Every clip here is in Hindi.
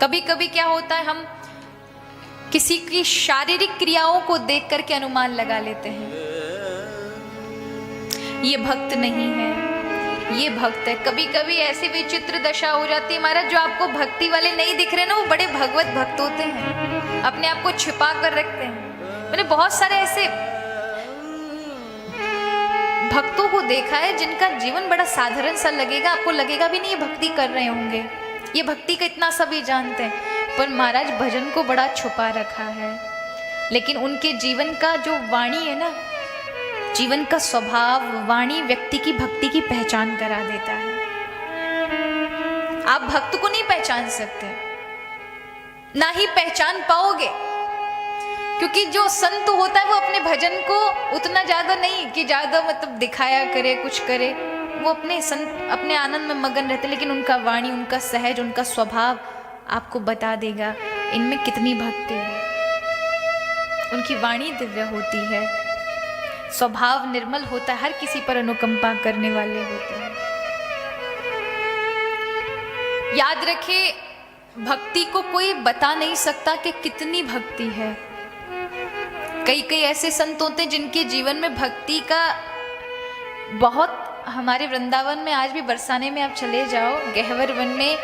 कभी कभी क्या होता है, हम किसी की शारीरिक क्रियाओं को देख करके अनुमान लगा लेते हैं, ये भक्त नहीं है, ये भक्त है। कभी कभी ऐसी विचित्र दशा हो जाती है महाराज, जो आपको भक्ति वाले नहीं दिख रहे ना, वो बड़े भगवत भक्त होते हैं, अपने आप को छिपा कर रखते हैं। मैंने बहुत सारे ऐसे भक्तों को देखा है जिनका जीवन बड़ा साधारण सा लगेगा, आपको लगेगा भी नहीं ये भक्ति कर रहे होंगे, ये भक्ति का इतना सभी जानते हैं, पर महाराज भजन को बड़ा छुपा रखा है। लेकिन उनके जीवन का जो वाणी है ना, जीवन का स्वभाव, वाणी व्यक्ति की भक्ति की पहचान करा देता है। आप भक्त को नहीं पहचान सकते, ना ही पहचान पाओगे, क्योंकि जो संत होता है वो अपने भजन को उतना ज्यादा नहीं कि ज्यादा मतलब दिखाया करे, कुछ करे, वो अपने आनंद में मगन रहते, लेकिन उनका वाणी, उनका सहज, उनका स्वभाव आपको बता देगा इनमें कितनी भक्ति है। उनकी वाणी दिव्य होती है, स्वभाव निर्मल होता है, हर किसी पर अनुकंपा करने वाले होते हैं। याद रखे, भक्ति को कोई बता नहीं सकता कि कितनी भक्ति है। कई कई ऐसे संत होते हैं जिनके जीवन में भक्ति का बहुत, हमारे वृंदावन में आज भी बरसाने में आप चले जाओ, गहवर वन में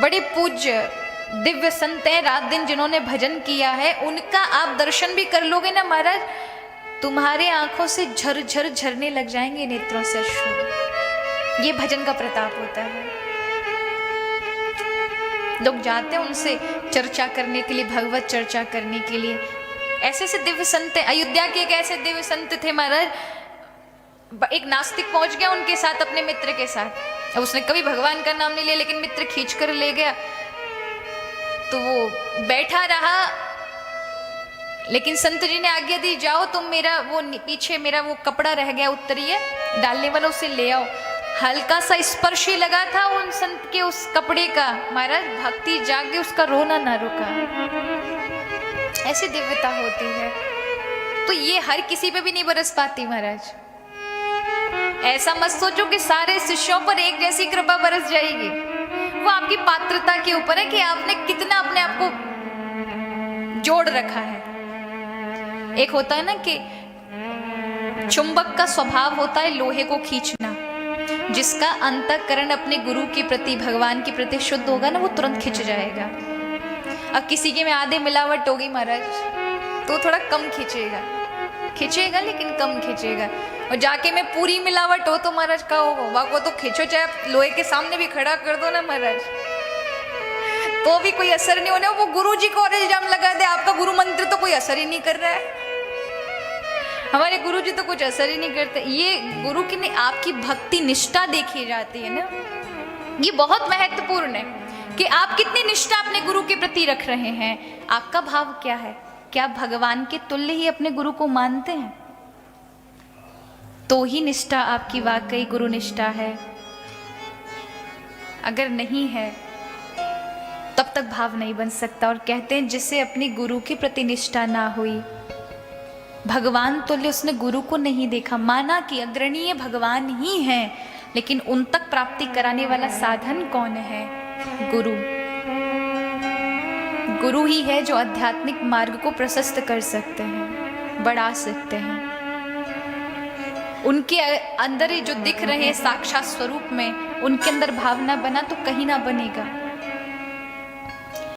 बड़े पूज्य दिव्य संत हैं, रात दिन जिन्होंने भजन किया है, उनका आप दर्शन भी कर लोगे ना महाराज, तुम्हारे आंखों से झरझर झरने लग जाएंगे, नेत्रों से अश्रु। ये भजन का प्रताप होता है। लोग जाते हैं उनसे चर्चा करने के लिए, भगवत चर्चा करने के लिए। ऐसे ऐसे दिव्य संत हैं। अयोध्या के एक ऐसे दिव्य संत थे महाराज, एक नास्तिक पहुंच गया उनके साथ, अपने मित्र के साथ। अब उसने कभी भगवान का नाम नहीं लिया, लेकिन मित्र खींच कर ले गया, तो वो बैठा रहा। लेकिन संत जी ने आज्ञा दी, जाओ तुम, मेरा वो पीछे मेरा वो कपड़ा रह गया उत्तरीय डालने वाला, उसे ले आओ। हल्का सा स्पर्श ही लगा था उन संत के उस कपड़े का, महाराज भक्ति जागे, उसका रोना ना रुका। ऐसी दिव्यता होती है। तो ये हर किसी पे भी नहीं बरस पाती महाराज। ऐसा मत सोचो कि सारे शिष्यों पर एक जैसी कृपा बरस जाएगी। वो आपकी पात्रता के ऊपर है कि आपने कितना अपने आप को जोड़ रखा है। एक होता है ना कि चुंबक का स्वभाव होता है लोहे को खींचना, जिसका अंतःकरण अपने गुरु के प्रति, भगवान के प्रति शुद्ध होगा ना, वो तुरंत खिंच जाएगा। अब किसी के में आधे मिलावट होगी महाराज, तो थोड़ा कम खींचेगा, लेकिन कम खींचेगा। और जाके में पूरी मिलावट हो तो महाराज का होगा, वो तो खींचो, चाहे लोहे के सामने भी खड़ा कर दो ना महाराज, तो भी कोई असर नहीं होने। वो गुरु जी को और इल्जाम लगा दे, आपका गुरु मंत्र तो कोई असर ही नहीं कर रहा है, हमारे गुरु जी तो कुछ असर ही नहीं करते। ये गुरु की नहीं, आपकी भक्ति निष्ठा देखी जाती है ना, ये बहुत महत्वपूर्ण है कि आप कितनी निष्ठा अपने गुरु के प्रति रख रहे हैं। आपका भाव क्या है? क्या भगवान के तुल्य ही अपने गुरु को मानते हैं? तो ही निष्ठा आपकी वाकई गुरु निष्ठा है। अगर नहीं है तब तक भाव नहीं बन सकता। और कहते हैं जिसे अपनी गुरु के प्रति निष्ठा ना हुई, भगवान तुल्य उसने गुरु को नहीं देखा, माना कि अग्रणीय भगवान ही हैं, लेकिन उन तक प्राप्ति कराने वाला साधन कौन है? गुरु। गुरु ही है जो आध्यात्मिक मार्ग को प्रशस्त कर सकते हैं, बढ़ा सकते हैं। उनके अंदर ही जो दिख रहे हैं साक्षात स्वरूप में, उनके अंदर भावना बना तो कहीं ना बनेगा।